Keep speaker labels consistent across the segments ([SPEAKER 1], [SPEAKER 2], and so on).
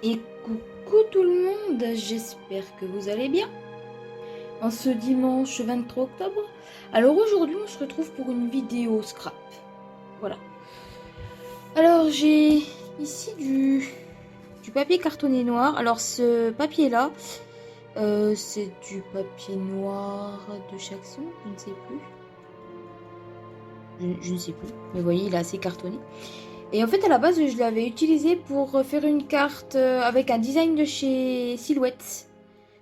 [SPEAKER 1] Et coucou tout le monde, j'espère que vous allez bien. En ce dimanche 23 octobre. Alors aujourd'hui on se retrouve pour une vidéo scrap. Voilà. Alors j'ai ici du papier cartonné noir. Alors ce papier là, c'est du papier noir de chaque son, je ne sais plus. Je ne sais plus, mais vous voyez il est assez cartonné. Et en fait à la base je l'avais utilisé pour faire une carte avec un design de chez Silhouette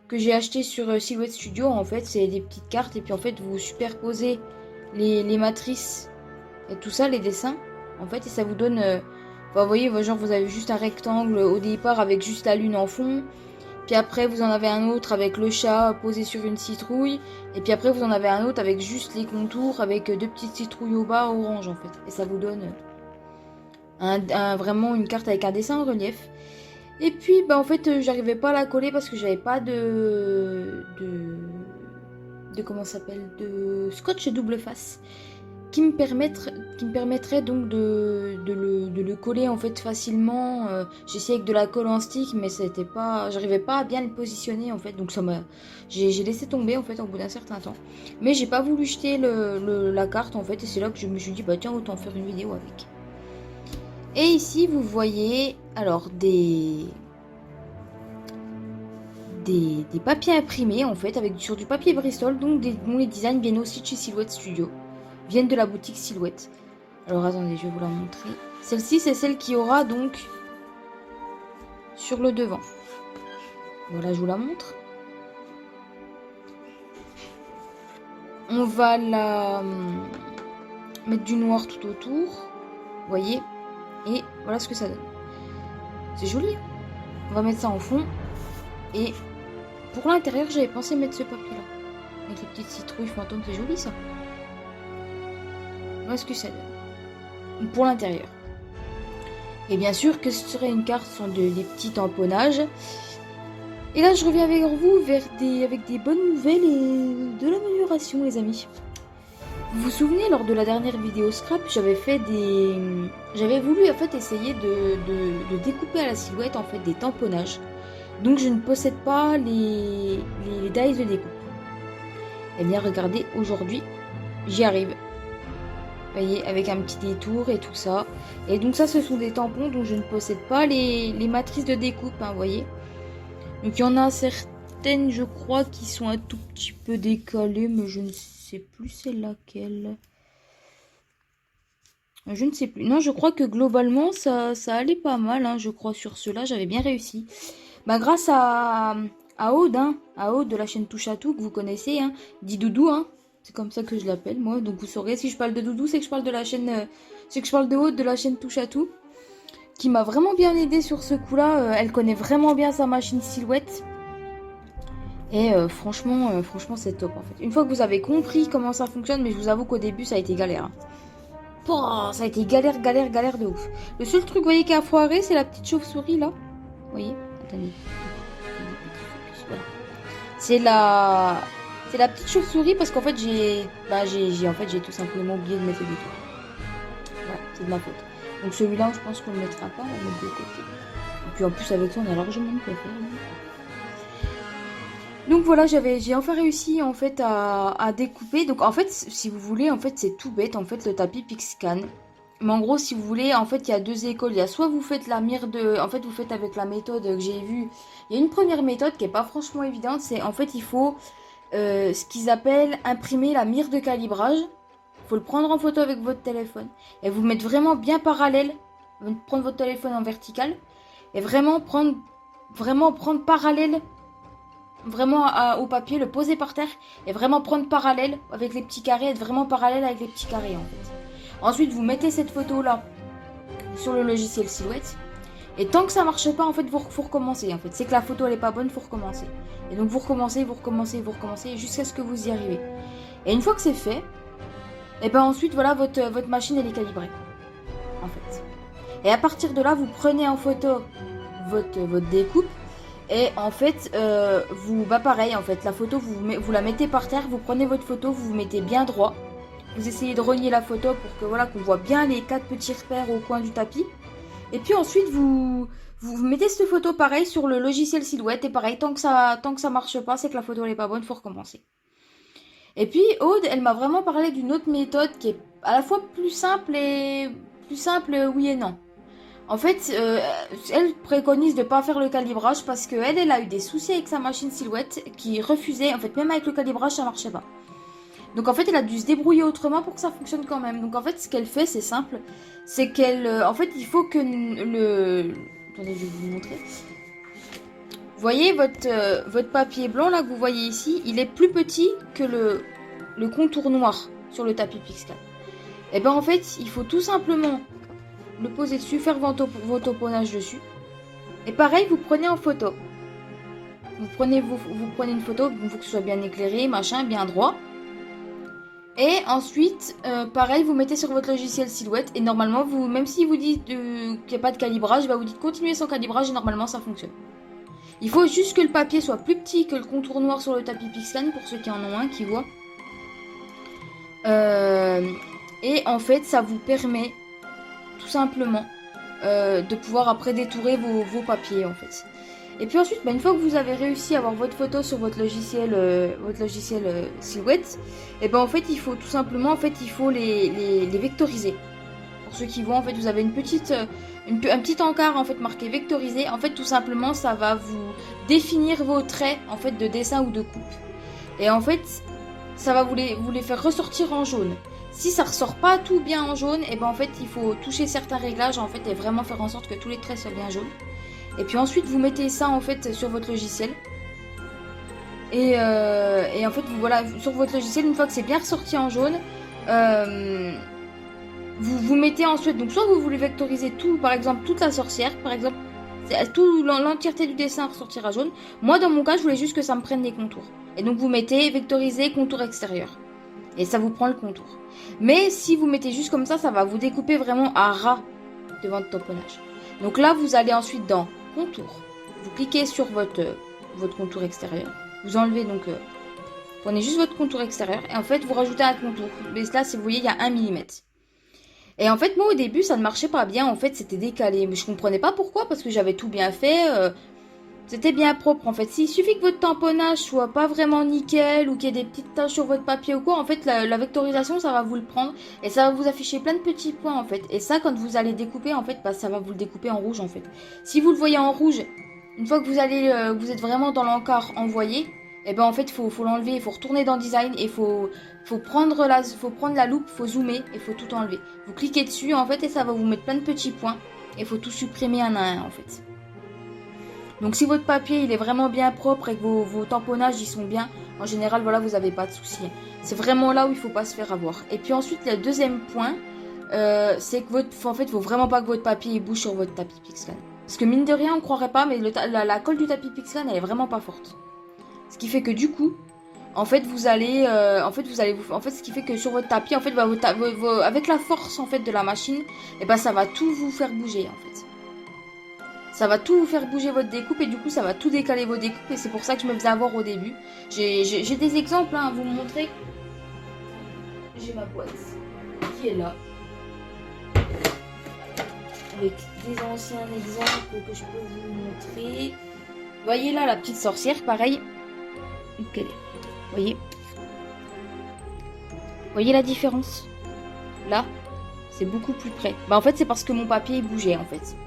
[SPEAKER 1] que j'ai acheté sur Silhouette Studio. En fait c'est des petites cartes et puis en fait vous superposez les matrices et tout ça, les dessins en fait, et ça vous donne vous voyez, genre vous avez juste un rectangle au départ avec juste la lune en fond, puis après vous en avez un autre avec le chat posé sur une citrouille, et puis après vous en avez un autre avec juste les contours avec deux petites citrouilles au bas orange en fait, et ça vous donne vraiment une carte avec un dessin en relief. Et puis bah en fait j'arrivais pas à la coller parce que j'avais pas de comment ça s'appelle, de scotch double face qui me permettrait donc de le coller en fait facilement. J'ai essayé avec de la colle en stick mais c'était pas, j'arrivais pas à bien le positionner en fait, donc ça m'a, j'ai laissé tomber en fait au bout d'un certain temps. Mais j'ai pas voulu jeter la carte en fait, et c'est là que je me suis dit bah tiens, autant faire une vidéo avec. Et ici vous voyez alors des papiers imprimés en fait avec sur du papier Bristol, donc dont les designs viennent aussi de chez Silhouette Studio, viennent de la boutique Silhouette. Alors attendez, je vais vous la montrer. Celle-ci c'est celle qui aura donc sur le devant. Voilà, je vous la montre. On va la mettre du noir tout autour, vous voyez, et voilà ce que ça donne. C'est joli, hein. On va mettre ça en fond, et pour l'intérieur j'avais pensé mettre ce papier là avec les petites citrouilles fantômes, c'est joli ça. Voilà ce que ça donne pour l'intérieur. Et bien sûr que ce serait une carte sans des petits tamponnages. Et là je reviens avec vous avec des bonnes nouvelles et de l'amélioration les amis. Vous vous souvenez, lors de la dernière vidéo scrap, j'avais voulu en fait essayer de découper à la silhouette en fait des tamponnages. Donc je ne possède pas les dies de découpe. Et bien regardez, aujourd'hui j'y arrive. Vous voyez, avec un petit détour et tout ça. Et donc ça, ce sont des tampons dont je ne possède pas les matrices de découpe, hein, vous voyez. Donc il y en a certaines, je crois, qui sont un tout petit peu décalées, mais je ne sais plus c'est laquelle. Je ne sais plus. Non, je crois que globalement, ça allait pas mal, hein, je crois, sur cela, j'avais bien réussi. Bah grâce à Aude, hein, à Aude de la chaîne Touche à Tout, que vous connaissez, hein, dit Doudou, hein. C'est comme ça que je l'appelle, moi. Donc vous saurez, si je parle de Doudou, c'est que je parle de la chaîne... c'est que je parle de Aude de la chaîne Touche à Tout, qui m'a vraiment bien aidé sur ce coup-là. Elle connaît vraiment bien sa machine Silhouette. Et franchement, c'est top, en fait. Une fois que vous avez compris comment ça fonctionne, mais je vous avoue qu'au début, ça a été galère, hein. Pouah, ça a été galère de ouf. Le seul truc, vous voyez, qui a foiré, c'est la petite chauve-souris, là. Vous voyez? Attendez. Voilà. C'est la petite chauve-souris parce qu'en fait j'ai tout simplement oublié de mettre le détour. Voilà, c'est de ma faute. Donc celui-là, je pense qu'on ne le mettra pas, on va le mettre de côté. Et puis en plus avec ça, on a largement de quoi faire. Donc voilà, j'ai enfin réussi en fait à découper. Donc en fait, si vous voulez, en fait c'est tout bête, en fait le tapis Pixscan. Mais en gros, si vous voulez, en fait il y a deux écoles. Il y a soit vous faites la mire de, en fait vous faites avec la méthode que j'ai vue. Il y a une première méthode qui est pas franchement évidente, c'est en fait il faut ce qu'ils appellent imprimer la mire de calibrage. Il faut le prendre en photo avec votre téléphone et vous mettre vraiment bien parallèle. Prendre votre téléphone en vertical et vraiment prendre parallèle vraiment au papier, le poser par terre et vraiment prendre parallèle avec les petits carrés, être vraiment parallèle avec les petits carrés en fait. Ensuite, vous mettez cette photo là sur le logiciel Silhouette. Et tant que ça marche pas, en fait, faut recommencer. En fait, c'est que la photo elle est pas bonne, faut recommencer. Et donc vous recommencez jusqu'à ce que vous y arrivez. Et une fois que c'est fait, et ben ensuite voilà votre machine elle est calibrée. En fait. Et à partir de là, vous prenez en photo votre découpe. Et en fait, pareil, en fait, la photo, vous la mettez par terre, vous prenez votre photo, vous vous mettez bien droit. Vous essayez de relier la photo pour que voilà qu'on voit bien les 4 petits repères au coin du tapis. Et puis ensuite, vous Vous mettez cette photo pareil sur le logiciel Silhouette et pareil, tant que ça marche pas, c'est que la photo elle est pas bonne, faut recommencer. Et puis Aude, elle m'a vraiment parlé d'une autre méthode qui est à la fois plus simple oui et non. En fait, elle préconise de pas faire le calibrage parce qu'elle, elle a eu des soucis avec sa machine Silhouette qui refusait, en fait même avec le calibrage ça marchait pas. Donc en fait elle a dû se débrouiller autrement pour que ça fonctionne quand même. Donc en fait ce qu'elle fait c'est simple, c'est qu'elle, en fait il faut que attendez je vais vous montrer. Vous voyez votre papier blanc là que vous voyez ici, il est plus petit que le contour noir sur le tapis Pixcan. Et ben en fait il faut tout simplement le poser dessus, faire vos toponnages dessus. Et pareil vous prenez en photo. Vous prenez une photo, il faut que ce soit bien éclairé, machin, bien droit. Et ensuite, pareil, vous mettez sur votre logiciel Silhouette et normalement, même si vous dites qu'il n'y a pas de calibrage, bah vous dites continuer sans calibrage et normalement ça fonctionne. Il faut juste que le papier soit plus petit que le contour noir sur le tapis Pixcan pour ceux qui en ont un, qui voient. Et en fait, ça vous permet tout simplement de pouvoir après détourer vos papiers en fait. Et puis ensuite, une fois que vous avez réussi à avoir votre photo sur votre logiciel Silhouette, et ben en fait il faut tout simplement les vectoriser. Pour ceux qui voient, en fait vous avez un petit encart en fait marqué vectorisé. En fait tout simplement ça va vous définir vos traits en fait de dessin ou de coupe. Et en fait ça va vous les faire ressortir en jaune. Si ça ressort pas tout bien en jaune, et ben en fait il faut toucher certains réglages en fait et vraiment faire en sorte que tous les traits soient bien jaunes. Et puis ensuite vous mettez ça en fait sur votre logiciel. Et en fait voilà, sur votre logiciel, une fois que c'est bien ressorti en jaune, vous mettez ensuite, donc soit vous voulez vectoriser tout, par exemple toute la sorcière, par exemple, l'entièreté du dessin ressortira jaune. Moi dans mon cas je voulais juste que ça me prenne les contours. Et donc vous mettez vectoriser contour extérieur. Et ça vous prend le contour. Mais si vous mettez juste comme ça va vous découper vraiment à ras devant le tamponnage. Donc là vous allez ensuite dans contour. Vous cliquez sur votre contour extérieur. Vous enlevez donc, prenez juste votre contour extérieur et en fait vous rajoutez un contour. Mais là, si vous voyez, il y a 1 mm. Et en fait, moi au début, ça ne marchait pas bien. En fait, c'était décalé. Mais je comprenais pas pourquoi, parce que j'avais tout bien fait. C'était bien propre en fait. S'il suffit que votre tamponnage soit pas vraiment nickel ou qu'il y ait des petites taches sur votre papier ou quoi, en fait, la vectorisation, ça va vous le prendre et ça va vous afficher plein de petits points en fait. Et ça, quand vous allez découper, en fait, ça va vous le découper en rouge en fait. Si vous le voyez en rouge, une fois que vous êtes vraiment dans l'encart envoyé, et ben en fait, faut l'enlever, il faut retourner dans Design et faut prendre la loupe, faut zoomer et faut tout enlever. Vous cliquez dessus en fait et ça va vous mettre plein de petits points et faut tout supprimer un à un en fait. Donc si votre papier il est vraiment bien propre et que vos tamponnages ils sont bien, en général voilà vous n'avez pas de soucis. C'est vraiment là où il faut pas se faire avoir. Et puis ensuite le deuxième point, c'est que en fait il faut vraiment pas que votre papier il bouge sur votre tapis Pixcan. Parce que mine de rien on croirait pas, mais la colle du tapis Pixcan elle est vraiment pas forte. Ce qui fait que du coup, en fait ce qui fait que sur votre tapis en fait avec la force en fait de la machine, et ben ça va tout vous faire bouger en fait. Ça va tout vous faire bouger votre découpe et du coup ça va tout décaler vos découpes et c'est pour ça que je me faisais avoir au début. J'ai des exemples à vous montrer. J'ai ma boîte qui est là. Avec des anciens exemples que je peux vous montrer. Vous voyez là la petite sorcière, pareil. Vous voyez la différence? Là, c'est beaucoup plus près. En fait c'est parce que mon papier il bougeait en fait.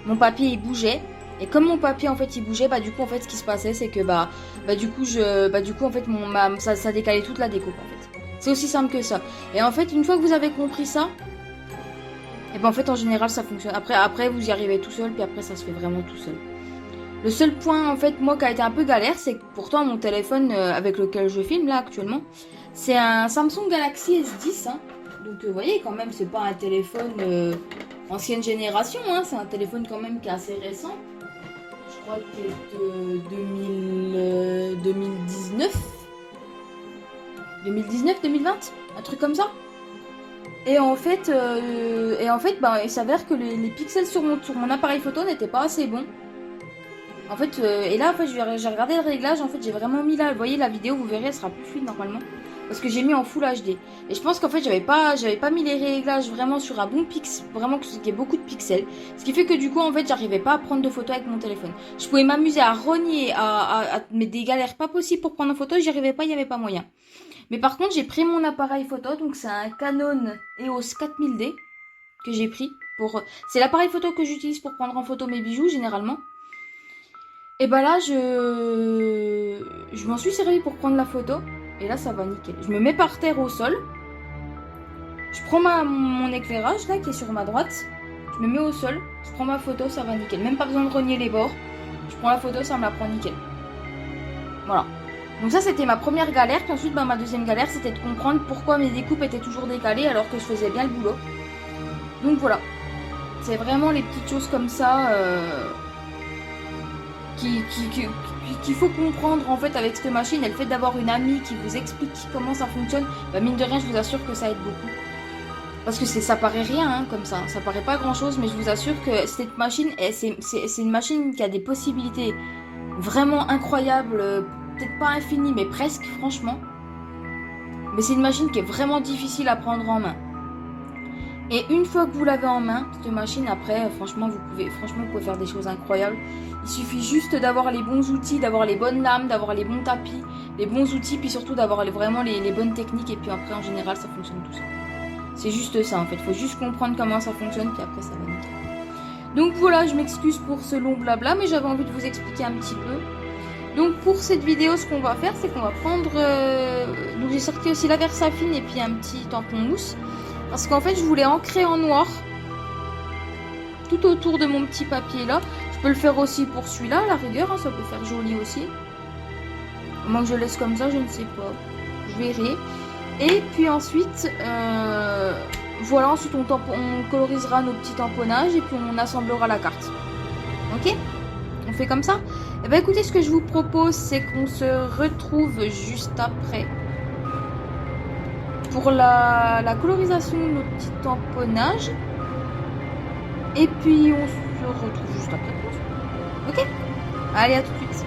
[SPEAKER 1] Mon papier il bougeait et comme mon papier en fait il bougeait, du coup en fait ce qui se passait c'est que en fait ça décalait toute la découpe en fait. C'est aussi simple que ça. Et en fait une fois que vous avez compris ça, et ben en fait en général ça fonctionne. Après vous y arrivez tout seul puis après ça se fait vraiment tout seul. Le seul point en fait moi qui a été un peu galère, c'est que pourtant mon téléphone avec lequel je filme là actuellement, c'est un Samsung Galaxy S10 hein. Donc vous voyez quand même c'est pas un téléphone ancienne génération, hein, c'est un téléphone quand même qui est assez récent. Je crois qu'il est de 2019. 2019-2020, un truc comme ça. Et en fait, il s'avère que les pixels sur mon appareil photo n'étaient pas assez bons. En fait, et là, en fait, j'ai regardé le réglage. En fait, j'ai vraiment mis là. Vous voyez, la vidéo, vous verrez, elle sera plus fluide normalement. Parce que j'ai mis en Full HD. Et je pense qu'en fait, j'avais pas mis les réglages vraiment sur un bon pixel. Vraiment, qu'il y ait beaucoup de pixels. Ce qui fait que du coup, en fait, j'arrivais pas à prendre de photos avec mon téléphone. Je pouvais m'amuser à rogner, mais des galères pas possibles pour prendre en photo. J'y arrivais pas, il n'y avait pas moyen. Mais par contre, j'ai pris mon appareil photo. Donc, c'est un Canon EOS 4000D que j'ai pris. C'est l'appareil photo que j'utilise pour prendre en photo mes bijoux, généralement. Et bah là, je m'en suis servi pour prendre la photo. Et là, ça va nickel. Je me mets par terre au sol. Je prends mon éclairage, là, qui est sur ma droite. Je me mets au sol. Je prends ma photo, ça va nickel. Même pas besoin de rogner les bords. Je prends la photo, ça me la prend nickel. Voilà. Donc ça, c'était ma première galère. Puis ensuite, bah, ma deuxième galère, c'était de comprendre pourquoi mes découpes étaient toujours décalées alors que je faisais bien le boulot. Donc voilà. C'est vraiment les petites choses comme ça... qu'il faut comprendre en fait avec cette machine. Et le fait d'avoir une amie qui vous explique comment ça fonctionne, bah mine de rien, je vous assure que ça aide beaucoup. Parce que ça paraît rien hein, comme ça paraît pas grand chose, mais je vous assure que cette machine, c'est une machine qui a des possibilités vraiment incroyables, peut-être pas infinies, mais presque, franchement. Mais c'est une machine qui est vraiment difficile à prendre en main. Et une fois que vous l'avez en main, cette machine, après, franchement, vous pouvez faire des choses incroyables. Il suffit juste d'avoir les bons outils, d'avoir les bonnes lames, d'avoir les bons tapis, les bons outils, puis surtout d'avoir vraiment les bonnes techniques. Et puis après, en général, ça fonctionne tout seul. C'est juste ça, en fait. Il faut juste comprendre comment ça fonctionne, puis après, ça va nickel. Donc voilà, je m'excuse pour ce long blabla, mais j'avais envie de vous expliquer un petit peu. Donc pour cette vidéo, ce qu'on va faire, c'est qu'on va prendre... Donc j'ai sorti aussi la Versafine et puis un petit tampon mousse. Parce qu'en fait, je voulais ancrer en noir tout autour de mon petit papier là. Je peux le faire aussi pour celui-là, à la rigueur, hein, ça peut faire joli aussi. Moi, je laisse comme ça, je ne sais pas. Je verrai. Et puis ensuite, voilà, ensuite on colorisera nos petits tamponnages et puis on assemblera la carte. Ok? On fait comme ça? Eh bien, écoutez, ce que je vous propose, c'est qu'on se retrouve juste après. Pour la colorisation de nos petits tamponnages. Et puis on se retrouve juste après. Ok? Allez, à tout de suite.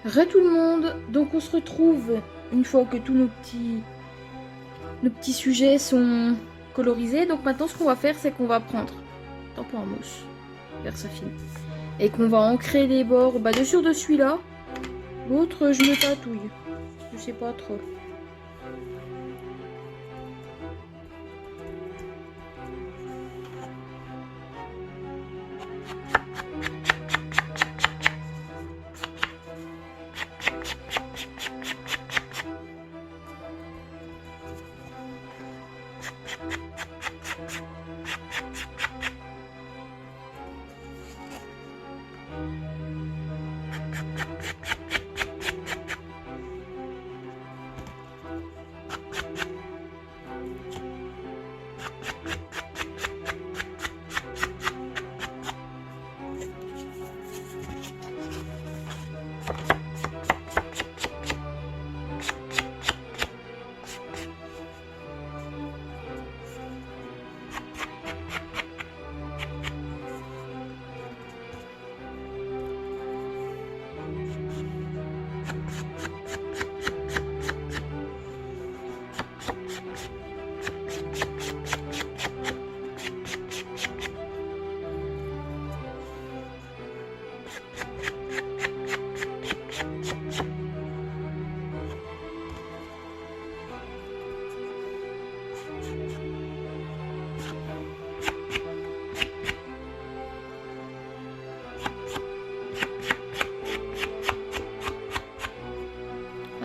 [SPEAKER 1] Re tout le monde, donc on se retrouve une fois que tous nos petits sujets sont colorisés. Donc maintenant ce qu'on va faire, c'est qu'on va prendre tampon en mousse, Versafine, et qu'on va ancrer les bords dessus de celui-là. L'autre je me tatouille, je sais pas trop.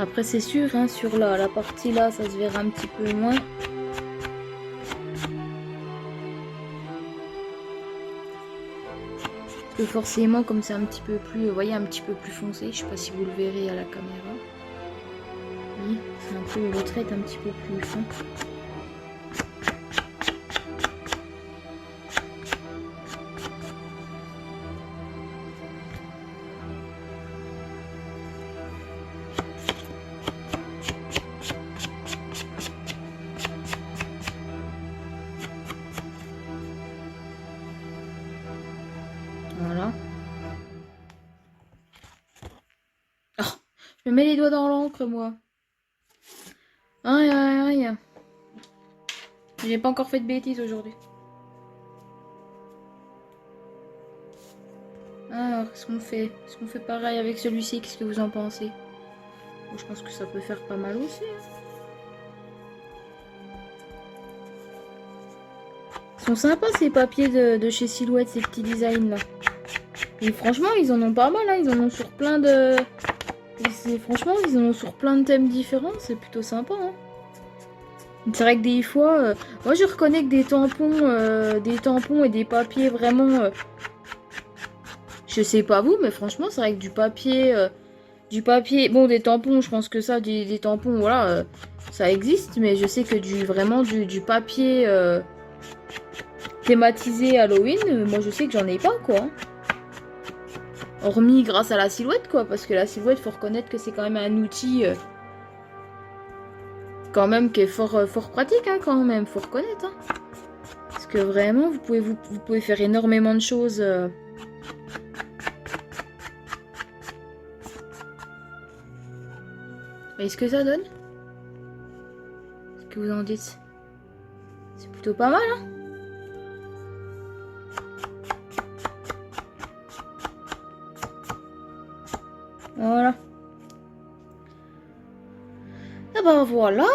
[SPEAKER 1] Après c'est sûr, hein, sur la partie là, ça se verra un petit peu moins. que forcément, comme c'est un petit peu plus, vous voyez, un petit peu plus foncé, je sais pas si vous le verrez à la caméra. Oui, c'est un peu, le trait est un petit peu plus fin. Voilà. Oh, je me mets les doigts dans l'encre, moi. Aïe, aïe, aïe. J'ai pas encore fait de bêtises aujourd'hui. Alors, est-ce qu'on fait? Est-ce qu'on fait pareil avec celui-ci? Qu'est-ce que vous en pensez? Bon, je pense que ça peut faire pas mal aussi. Ils sont sympas ces papiers de chez Silhouette, ces petits designs là. Et franchement, ils en ont pas mal, hein. Ils en ont sur plein de... Franchement, ils en ont sur plein de thèmes différents. C'est plutôt sympa, hein. C'est vrai que des fois, moi je reconnais que des tampons et des papiers vraiment... je sais pas vous, mais franchement, c'est vrai que du papier... Bon, des tampons, je pense que ça, des tampons, voilà, ça existe. Mais je sais que vraiment du papier thématisé Halloween, moi je sais que j'en ai pas, quoi. Hormis grâce à la Silhouette, quoi. Parce que la Silhouette, faut reconnaître que c'est quand même un outil... quand même qui est fort pratique, hein, quand même, faut reconnaître, hein. Parce que vraiment, vous pouvez faire énormément de choses. Voyez ce que ça donne? Ce que vous en dites? C'est plutôt pas mal, hein. Voilà. Ah ben voilà.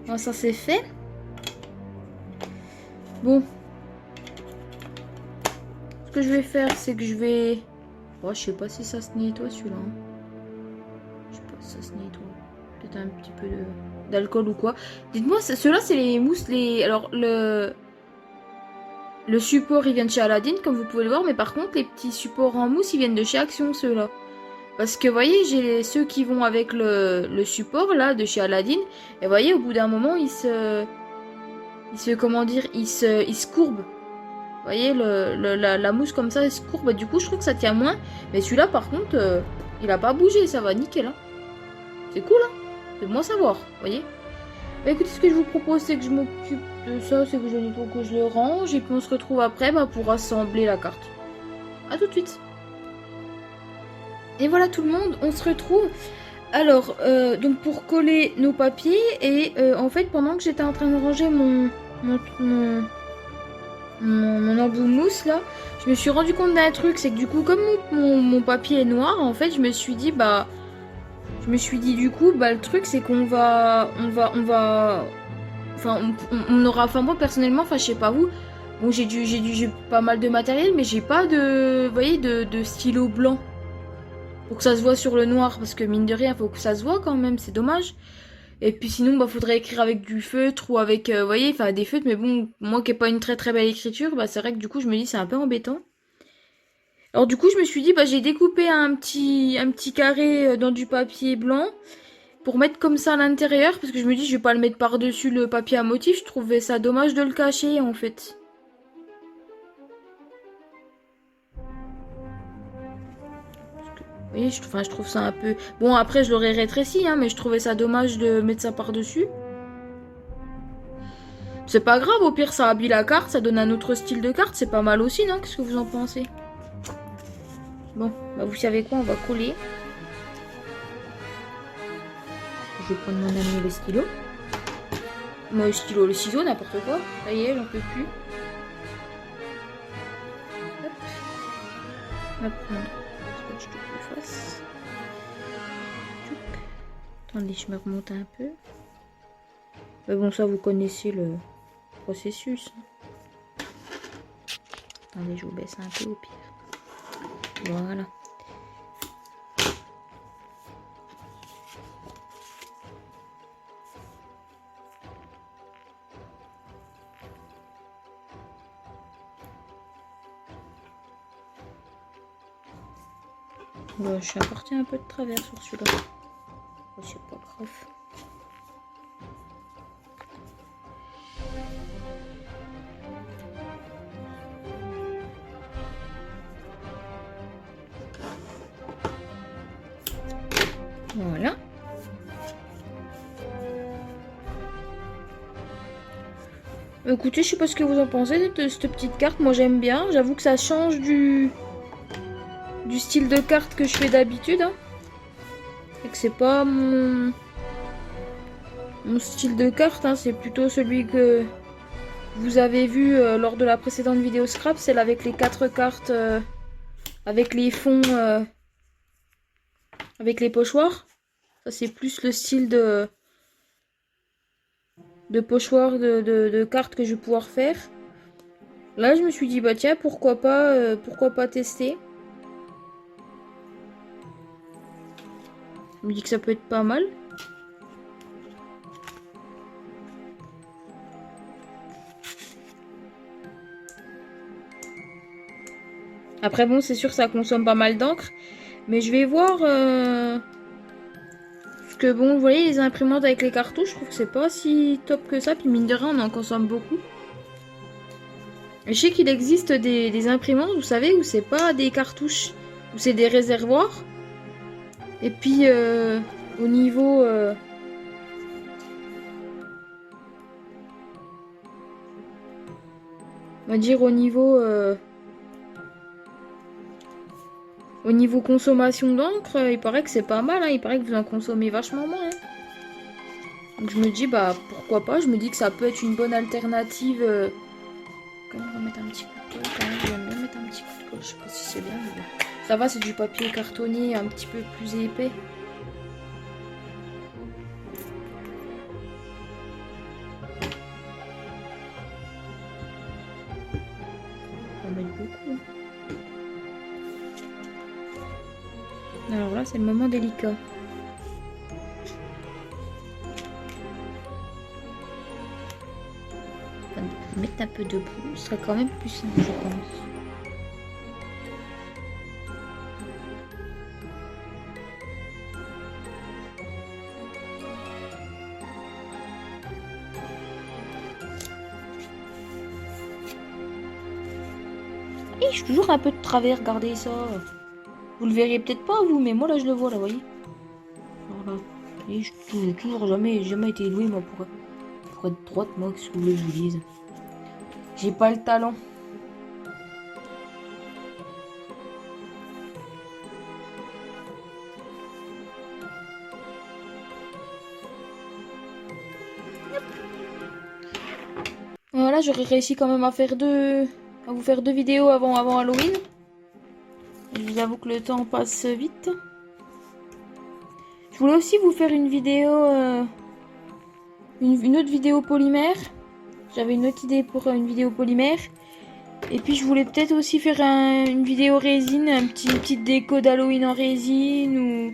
[SPEAKER 1] Bon, ça c'est fait. Bon. Ce que je vais faire, c'est que je vais... Oh, je sais pas si ça se nettoie celui-là, hein. Je sais pas si ça se nettoie. Peut-être un petit peu d'alcool ou quoi. Dites-moi, ceux-là, c'est les mousses, les... Alors, le support, il vient de chez Aladdin, comme vous pouvez le voir. Mais par contre, les petits supports en mousse, ils viennent de chez Action, ceux-là. Parce que, vous voyez, j'ai ceux qui vont avec le support, là, de chez Aladdin. Et vous voyez, au bout d'un moment, comment dire, il se courbe. Vous voyez, la mousse comme ça, elle se courbe. Du coup, je trouve que ça tient moins. Mais celui-là, par contre, il a pas bougé. Ça va nickel, hein. C'est cool, hein. C'est bon à savoir, vous voyez. Bah, écoutez, ce que je vous propose, c'est que je m'occupe de ça. C'est que je nettoie, que je le range. Et puis, on se retrouve après pour assembler la carte. A tout de suite. Et voilà tout le monde, on se retrouve. Alors, donc pour coller nos papiers, et en fait, pendant que j'étais en train de ranger mon embout mousse là, je me suis rendu compte d'un truc, c'est que du coup, comme mon papier est noir, en fait, je me suis dit, du coup, le truc, c'est qu'on on aura, enfin, moi personnellement, enfin, je sais pas vous, bon, j'ai pas mal de matériel, mais j'ai pas vous voyez, de stylo blanc. Pour que ça se voit sur le noir, parce que mine de rien, faut que ça se voit quand même, c'est dommage. Et puis sinon, faudrait écrire avec du feutre ou avec, vous voyez, enfin des feutres, mais bon, moi qui n'ai pas une très très belle écriture, c'est vrai que du coup, je me dis c'est un peu embêtant. Alors du coup, je me suis dit, j'ai découpé un petit carré dans du papier blanc pour mettre comme ça à l'intérieur, parce que je me dis, je vais pas le mettre par-dessus le papier à motif, je trouvais ça dommage de le cacher en fait. Oui, je trouve ça un peu... Bon, après, je l'aurais rétréci, hein, mais je trouvais ça dommage de mettre ça par-dessus. C'est pas grave, au pire, ça habille la carte, ça donne un autre style de carte, c'est pas mal aussi, non? Qu'est-ce que vous en pensez? Bon, vous savez quoi, on va coller. Je vais prendre mon ami le stylo. Moi, le stylo, le ciseau, n'importe quoi. Ça y est, j'en peux plus. Hop. On va prendre le scotch de face. Attendez, je me remonte un peu. Mais bon, ça, vous connaissez le processus. Attendez, je vous baisse un peu au pire. Voilà. Je suis partie un peu de travers sur celui-là. Oh, c'est pas grave. Voilà. Écoutez, je sais pas ce que vous en pensez de cette petite carte. Moi, j'aime bien. J'avoue que ça change du style de carte que je fais d'habitude. Hein. Et que c'est pas mon style de carte. Hein. C'est plutôt celui que vous avez vu lors de la précédente vidéo scrap. Celle avec les 4 cartes avec les fonds avec les pochoirs. Ça, c'est plus le style de pochoir de cartes que je vais pouvoir faire. Là, je me suis dit, bah tiens, pourquoi pas tester. Je me dis que ça peut être pas mal. Après, bon, c'est sûr, ça consomme pas mal d'encre. Mais je vais voir... Parce que, bon, vous voyez, les imprimantes avec les cartouches, je trouve que c'est pas si top que ça. Puis, mine de rien, on en consomme beaucoup. Je sais qu'il existe des imprimantes, vous savez, où c'est pas des cartouches, où c'est des réservoirs. Et puis, au niveau... on va dire au niveau consommation d'encre, il paraît que c'est pas mal, hein. Il paraît que vous en consommez vachement moins. Hein. Donc je me dis, bah pourquoi pas, je me dis que ça peut être une bonne alternative. Quand même, on va mettre un petit coup de colle, quand même, j'aime bien mettre un petit coup de colle, je sais pas si c'est bien, mais bon. Ça va, c'est du papier cartonné un petit peu plus épais. On va mettre beaucoup. Alors là, c'est le moment délicat. Mettre un peu de boue, ce serait quand même plus simple, je pense. Et je suis toujours un peu de travers, regardez ça. Vous le verriez peut-être pas vous, mais moi là je le vois là, vous voyez. Voilà. Et je toujours jamais été doué moi pour être droite, moi, qu'est-ce que vous voulez que je vous dise. J'ai pas le talent. Voilà, j'aurais réussi quand même à vous faire deux vidéos avant Halloween. Je vous avoue que le temps passe vite. Je voulais aussi vous faire une vidéo, une autre vidéo polymère. J'avais une autre idée pour une vidéo polymère. Et puis je voulais peut-être aussi faire une vidéo résine, une petite déco d'Halloween en résine ou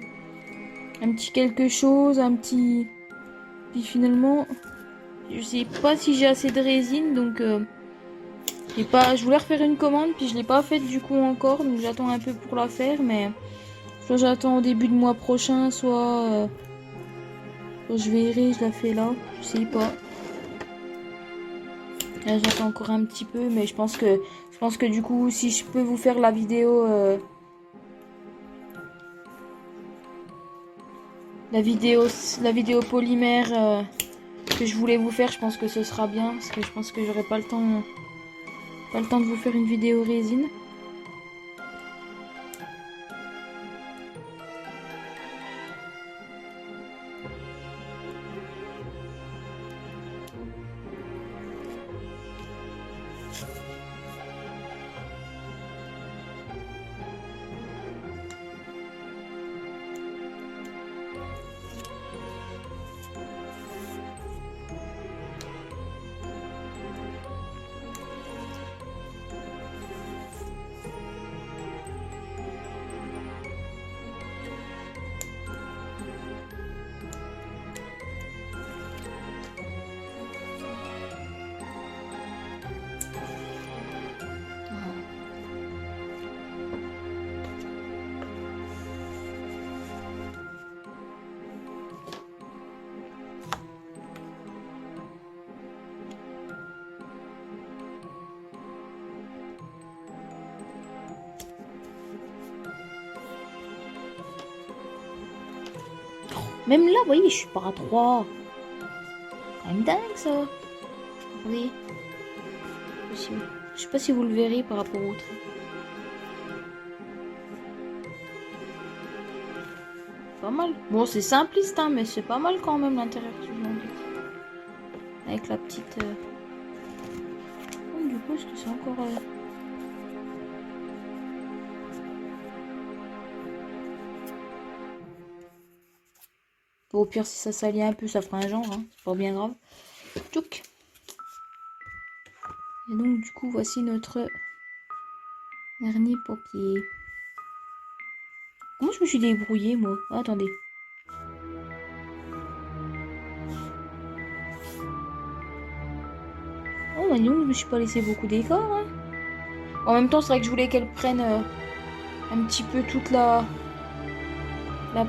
[SPEAKER 1] un petit quelque chose, un petit... Puis finalement, je sais pas si j'ai assez de résine, donc je voulais refaire une commande, puis je l'ai pas faite du coup encore, donc j'attends un peu pour la faire, mais soit j'attends au début de mois prochain, soit je verrai, je la fais là, je sais pas. Là j'attends encore un petit peu, mais je pense que du coup si je peux vous faire la vidéo la vidéo polymère que je voulais vous faire, je pense que ce sera bien, parce que je pense que j'aurai pas le temps de vous faire une vidéo résine. Même là, vous voyez, je suis pas à 3. Quand même dingue, ça. Regardez. Je sais pas si vous le verrez par rapport au trait. Pas mal. Bon, c'est simpliste, hein, mais c'est pas mal quand même l'intérieur du Landic. Avec la petite... Oh, du coup, est-ce que c'est encore... Bon, au pire, si ça salit un peu, ça fera un genre, hein. C'est pas bien grave. Tchouk. Et donc, du coup, voici notre dernier papier. Comment je me suis débrouillée, moi? Ah, attendez. Oh, bah non, je me suis pas laissé beaucoup d'écart, hein. En même temps, c'est vrai que je voulais qu'elle prenne un petit peu toute la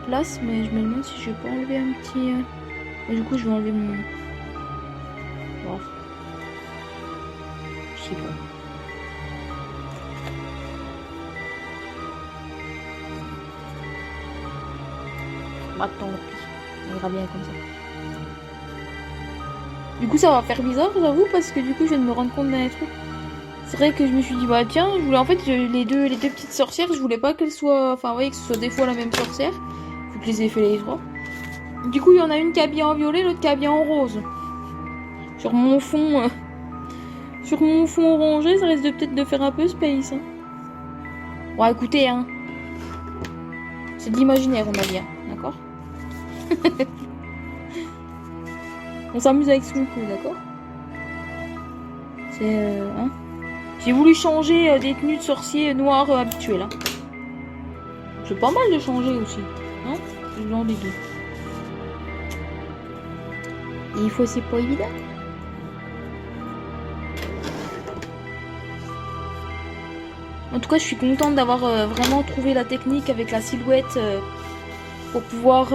[SPEAKER 1] place, mais je me demande si je vais pas enlever un petit... Du coup, je vais enlever mon... Bon. Je sais pas. Bah, tant pis. On ira bien comme ça. Du coup, ça va faire bizarre, j'avoue, parce que du coup, je viens de me rendre compte d'un truc. C'est vrai que je me suis dit, bah tiens, je voulais en fait les deux petites sorcières, je voulais pas qu'elles soient. Enfin, vous voyez, que ce soit des fois la même sorcière. Faut que je les ai fait les trois. Du coup, il y en a une qui est habillée en violet, l'autre qui est habillée en rose. Sur mon fond. Sur mon fond orangé, ça risque de peut-être de faire un peu space. Hein. Bon, écoutez, hein. C'est de l'imaginaire, on a dit, hein, d'accord. On s'amuse avec ce qu'on peut, d'accord. C'est... hein. J'ai voulu changer des tenues de sorciers noirs habituels. Hein. C'est pas mal de changer aussi. Hein, c'est le genre des deux. Et il faut, c'est pas évident. En tout cas, je suis contente d'avoir vraiment trouvé la technique avec la silhouette pour pouvoir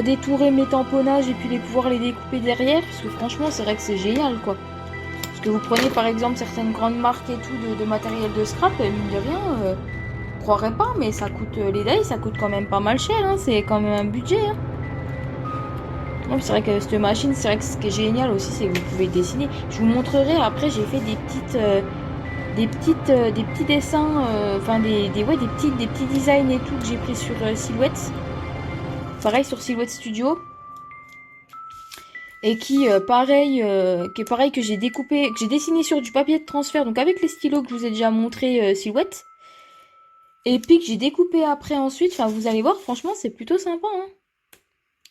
[SPEAKER 1] détourer mes tamponnages et puis pouvoir les découper derrière. Parce que franchement, c'est vrai que c'est génial, quoi. Parce que vous prenez par exemple certaines grandes marques et tout de matériel de scrap, mine de rien, je croirais pas, mais ça coûte les dailles, ça coûte quand même pas mal cher. Hein, c'est quand même un budget. Hein. C'est vrai que cette machine, c'est vrai que ce qui est génial aussi, c'est que vous pouvez dessiner. Je vous montrerai après, j'ai fait des petits dessins, enfin des petits designs et tout que j'ai pris sur Silhouette. Pareil sur Silhouette Studio. Et qui est pareil que j'ai découpé, que j'ai dessiné sur du papier de transfert, donc avec les stylos que je vous ai déjà montré Silhouette. Et puis que j'ai découpé après ensuite, enfin vous allez voir, franchement c'est plutôt sympa. Hein.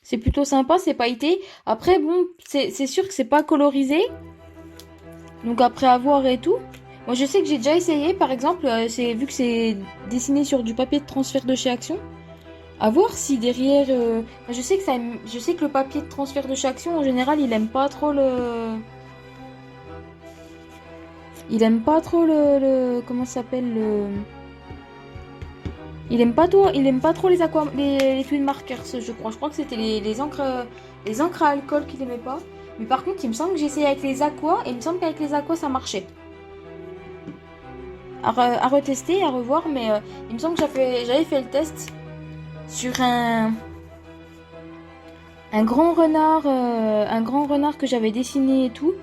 [SPEAKER 1] C'est plutôt sympa, c'est pailleté. Après bon, c'est sûr que c'est pas colorisé. Donc après avoir et tout. Moi je sais que j'ai déjà essayé, par exemple, vu que c'est dessiné sur du papier de transfert de chez Action. À voir si derrière... je sais que le papier de transfert de chez Action, en général, il aime pas trop le... Il aime pas trop comment ça s'appelle Il aime pas trop les twin markers, je crois. Je crois que c'était les encres à alcool qu'il aimait pas. Mais par contre, il me semble que j'ai essayé avec les aquas, et il me semble qu'avec les aquas, ça marchait. À retester, à revoir, mais il me semble que j'avais fait le test sur un grand renard que j'avais dessiné et tout.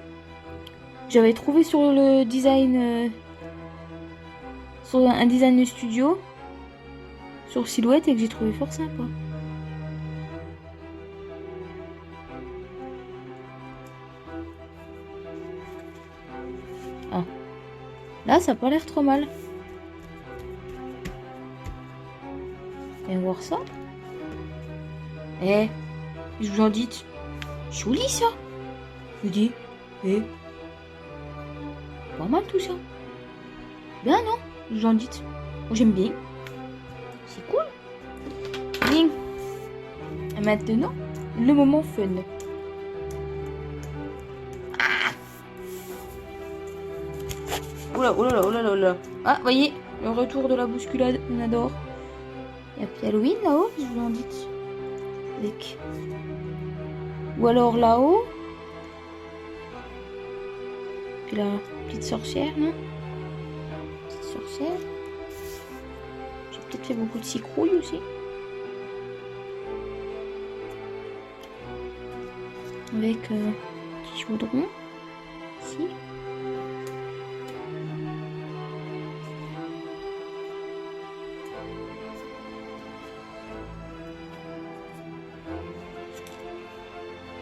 [SPEAKER 1] J'avais trouvé sur le design sur un design studio sur Silhouette et que j'ai trouvé fort sympa. Ah. Là, ça a pas l'air trop mal. Viens voir ça. Eh, je vous en dis. Joli ça. Je vous dis. Eh. Pas mal tout ça. Bien non, je vous en dis. Moi j'aime bien. C'est cool. Bien. Et maintenant, le moment fun. Oula, oula, oula, oula. Ah, voyez, le retour de la bousculade, on adore. Et puis Halloween là-haut, je vous en dis. Avec. Ou alors là-haut. Puis la petite sorcière, non? Petite sorcière. J'ai peut-être fait beaucoup de citrouilles aussi. avec petit chaudron ici.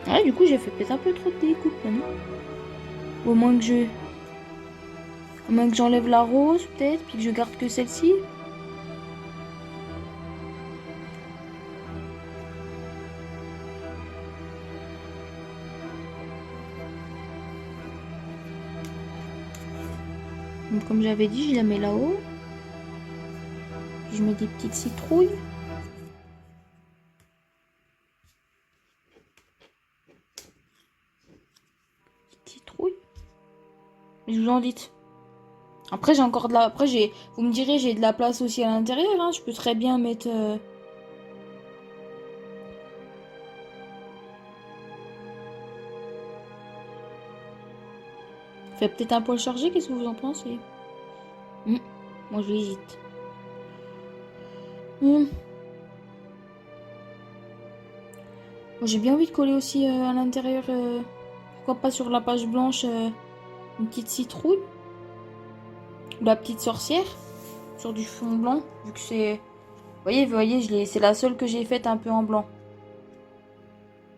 [SPEAKER 1] Ah, du coup, j'ai fait peut-être un peu trop de découpe, non? Ou au moins que j'enlève la rose, peut-être, puis que je garde que celle-ci. Donc, comme j'avais dit, je la mets là-haut. Je mets des petites citrouilles. Citrouilles. Mais je vous en dites. Après, j'ai encore de la... Après, vous me direz, j'ai de la place aussi à l'intérieur. Hein. Je peux très bien mettre... Fait peut-être un poil chargé, qu'est-ce que vous en pensez? Moi, j'hésite. Moi, j'ai bien envie de coller aussi à l'intérieur... Pourquoi pas sur la page blanche une petite citrouille? Ou la petite sorcière sur du fond blanc, vu que c'est... Vous voyez, c'est la seule que j'ai faite un peu en blanc.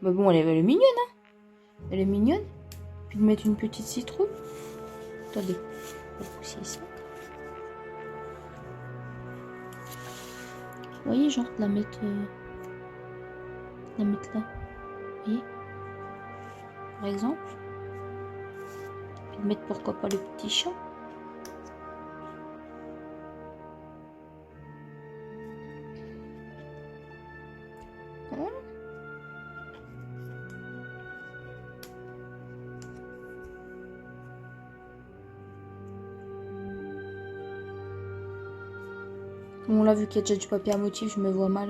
[SPEAKER 1] Mais bon, elle est mignonne, hein. Elle est mignonne. Puis de mettre une petite citrouille. Attendez, on va pousser ça. Vous voyez, genre de la mettre là. Vous voyez, par exemple. Puis de mettre pourquoi pas le petit chat. Voilà. Bon, là, vu qu'il y a déjà du papier à motif, je me vois mal.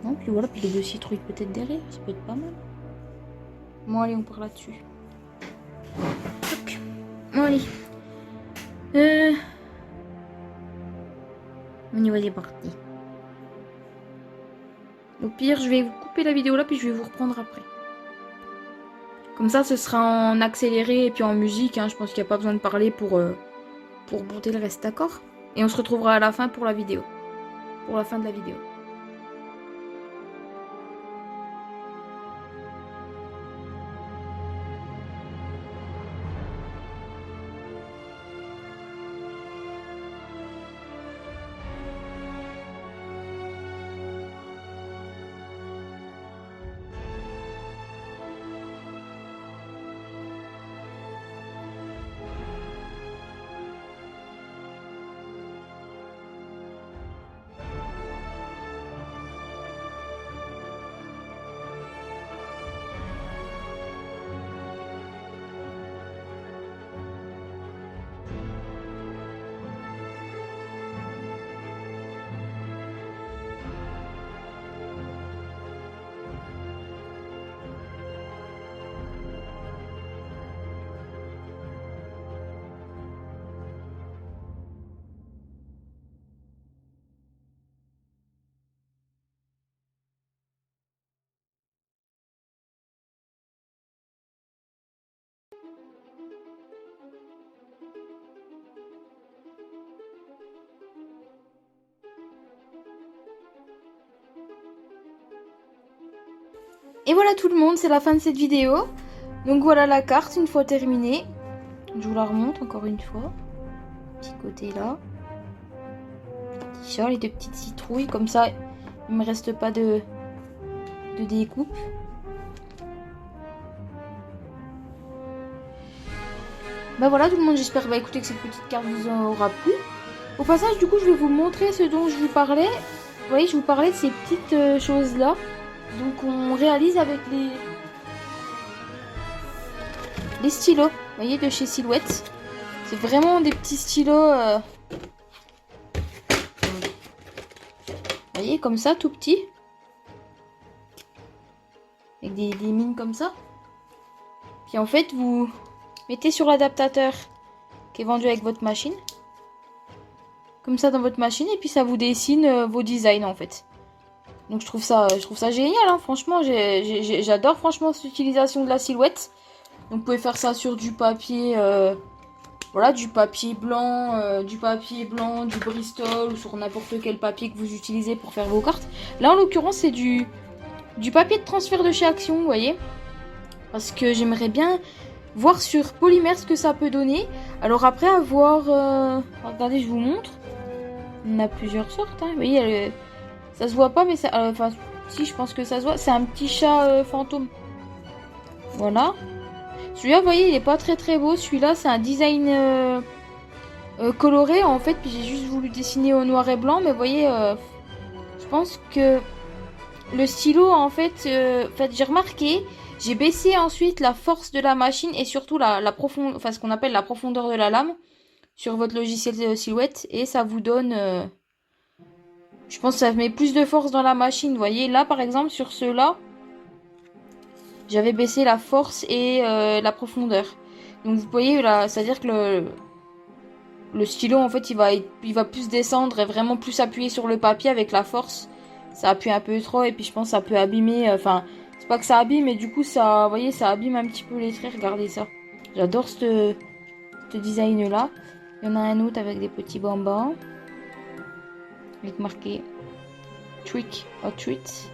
[SPEAKER 1] Non, puis voilà, puis les deux citrouilles peut-être derrière, ça peut être pas mal. Bon, allez, on part là-dessus. Bon, allez. On y va, c'est parti. Au pire, je vais vous couper la vidéo là, puis je vais vous reprendre après. Comme ça, ce sera en accéléré et puis en musique. Hein. Je pense qu'il n'y a pas besoin de parler pour monter le reste, d'accord? Et on se retrouvera à la fin pour la vidéo. Pour la fin de la vidéo. Et voilà tout le monde, c'est la fin de cette vidéo. Donc voilà la carte une fois terminée. Je vous la remonte encore une fois. Petit côté là. Petit chat, les deux petites citrouilles. Comme ça, il ne me reste pas de découpe. Bah voilà tout le monde, j'espère écoutez, que cette petite carte vous aura plu. Au passage, du coup, je vais vous montrer ce dont je vous parlais. Vous voyez, je vous parlais de ces petites choses-là. Donc on réalise avec les stylos, vous voyez, de chez Silhouette. C'est vraiment des petits stylos, vous voyez, comme ça, tout petit. Avec des mines comme ça. Puis en fait, vous mettez sur l'adaptateur qui est vendu avec votre machine. Comme ça dans votre machine et puis ça vous dessine vos designs en fait. Donc je trouve ça génial, hein. Franchement, j'adore franchement cette utilisation de la silhouette. Donc vous pouvez faire ça sur du papier, voilà, du papier blanc, du Bristol ou sur n'importe quel papier que vous utilisez pour faire vos cartes. Là en l'occurrence c'est du papier de transfert de chez Action, vous voyez. Parce que j'aimerais bien voir sur polymère ce que ça peut donner. Alors après avoir, regardez je vous montre. Il y en a plusieurs sortes, hein. Vous voyez, ça se voit pas, mais ça... Enfin, si, je pense que ça se voit. C'est un petit chat fantôme. Voilà. Celui-là, vous voyez, il est pas très très beau. Celui-là, c'est un design coloré, en fait. Puis j'ai juste voulu dessiner au noir et blanc. Mais vous voyez, je pense que le stylo, en fait j'ai remarqué... J'ai baissé ensuite la force de la machine et surtout la profondeur... Enfin, ce qu'on appelle la profondeur de la lame sur votre logiciel de silhouette. Et ça vous donne... je pense que ça met plus de force dans la machine. Vous voyez, là, par exemple, sur ceux-là, j'avais baissé la force et la profondeur. Donc, vous voyez, là, c'est-à-dire que le stylo, en fait, il va plus descendre et vraiment plus appuyer sur le papier avec la force. Ça appuie un peu trop et puis je pense que ça peut abîmer... Enfin, c'est pas que ça abîme, mais du coup, ça, vous voyez, ça abîme un petit peu les traits. Regardez ça. J'adore ce design-là. Il y en a un autre avec des petits bambins. Avec marqué Trick or Treat.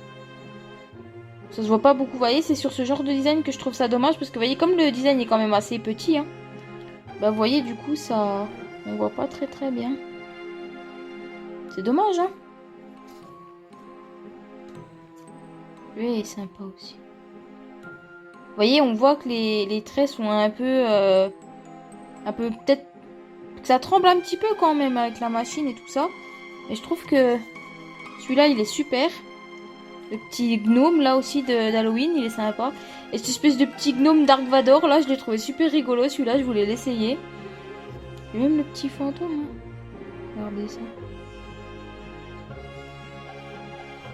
[SPEAKER 1] Ça se voit pas beaucoup, vous voyez, c'est sur ce genre de design que je trouve ça dommage. Parce que vous voyez, comme le design est quand même assez petit, hein, bah vous voyez, du coup, ça... On voit pas très très bien. C'est dommage, hein. Lui est sympa aussi. Vous voyez, on voit que les traits sont un peu peut-être que ça tremble un petit peu quand même avec la machine et tout ça. Mais je trouve que celui-là, il est super. Le petit gnome, là aussi, d'Halloween, il est sympa. Et cette espèce de petit gnome Dark Vador, là, je l'ai trouvé super rigolo. Celui-là, je voulais l'essayer. Et même le petit fantôme. Hein. Regardez ça.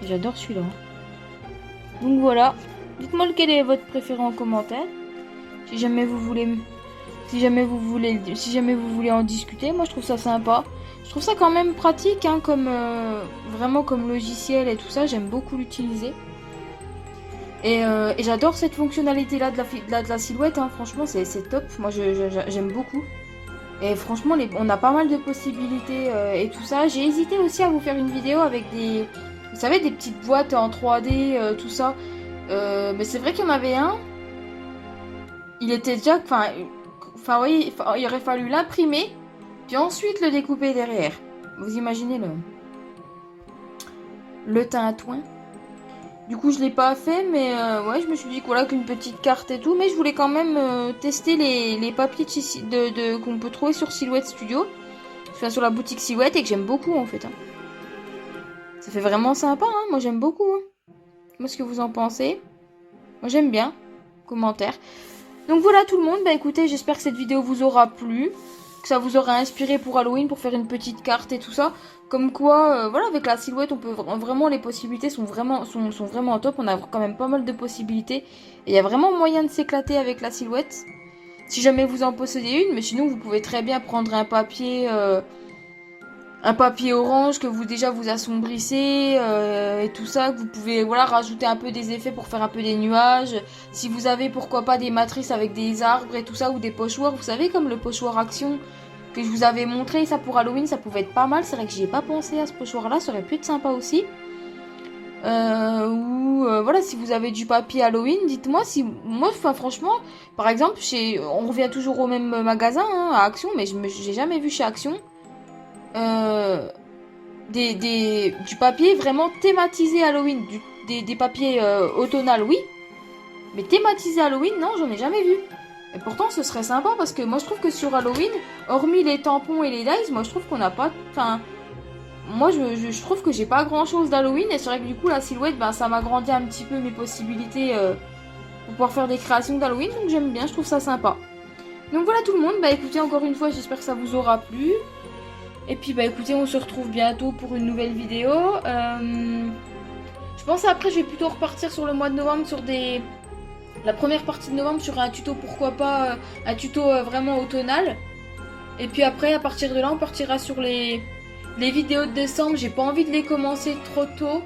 [SPEAKER 1] J'adore celui-là. Donc voilà. Dites-moi lequel est votre préféré en commentaire. Si jamais vous voulez en discuter, moi je trouve ça sympa. Je trouve ça quand même pratique, hein, comme vraiment comme logiciel et tout ça. J'aime beaucoup l'utiliser. Et j'adore cette fonctionnalité là de la silhouette, hein. Franchement c'est top. Moi j'aime beaucoup. Et franchement on a pas mal de possibilités et tout ça. J'ai hésité aussi à vous faire une vidéo avec des... Vous savez, des petites boîtes en 3D, tout ça. Mais c'est vrai qu'il y en avait un. Il était déjà... Enfin, oui, il aurait fallu l'imprimer. Puis ensuite le découper derrière. Vous imaginez le tintouin. Du coup, je l'ai pas fait. Mais ouais, je me suis dit que voilà, qu'une petite carte et tout. Mais je voulais quand même tester les papiers qu'on peut trouver sur Silhouette Studio. Enfin, sur la boutique Silhouette et que j'aime beaucoup en fait. Hein. Ça fait vraiment sympa, hein. Moi j'aime beaucoup. Hein. Moi, ce que vous en pensez? Moi j'aime bien. Commentaire. Donc voilà tout le monde. Bah écoutez, j'espère que cette vidéo vous aura plu. Que ça vous aura inspiré pour Halloween, pour faire une petite carte et tout ça. Comme quoi, voilà, avec la silhouette, on peut vraiment, les possibilités sont vraiment top. On a quand même pas mal de possibilités. Et il y a vraiment moyen de s'éclater avec la silhouette. Si jamais vous en possédez une. Mais sinon, vous pouvez très bien prendre un papier... un papier orange que vous assombrissez et tout ça, que vous pouvez voilà rajouter un peu des effets pour faire un peu des nuages. Si vous avez pourquoi pas des matrices avec des arbres et tout ça ou des pochoirs, vous savez comme le pochoir Action que je vous avais montré, ça pour Halloween, ça pouvait être pas mal. C'est vrai que j'y ai pas pensé à ce pochoir là, ça aurait pu être sympa aussi. Voilà, si vous avez du papier Halloween, dites-moi si moi, enfin franchement, par exemple, on revient toujours au même magasin, hein, à Action, mais j'ai jamais vu chez Action. Du papier vraiment thématisé Halloween, des papiers automnal, oui, mais thématisé Halloween, non, j'en ai jamais vu. Et pourtant, ce serait sympa parce que moi je trouve que sur Halloween, hormis les tampons et les dice, moi je trouve qu'on n'a pas. Enfin, moi je trouve que j'ai pas grand chose d'Halloween et c'est vrai que du coup, la silhouette, ben, ça m'agrandit un petit peu mes possibilités pour pouvoir faire des créations d'Halloween, donc j'aime bien, je trouve ça sympa. Donc voilà tout le monde, bah écoutez, encore une fois, j'espère que ça vous aura plu. Et puis bah écoutez, on se retrouve bientôt pour une nouvelle vidéo. Je pense après je vais plutôt repartir sur le mois de novembre sur la première partie de novembre sur un tuto, pourquoi pas un tuto vraiment automnal. Et puis après, à partir de là, on partira sur les vidéos de décembre. J'ai pas envie de les commencer trop tôt.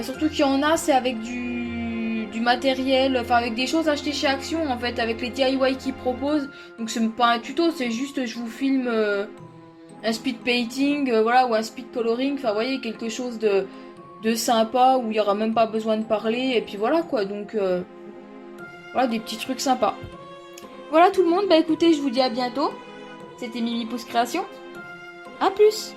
[SPEAKER 1] Surtout qu'il y en a, c'est avec du matériel, enfin avec des choses achetées chez Action en fait, avec les DIY qu'ils proposent. Donc c'est pas un tuto, c'est juste je vous filme un speed painting, voilà, ou un speed coloring, enfin vous voyez, quelque chose de sympa où il y aura même pas besoin de parler, et puis voilà quoi, donc voilà, des petits trucs sympas. Voilà tout le monde, bah écoutez, je vous dis à bientôt. C'était Mimi Pouce Création. À plus!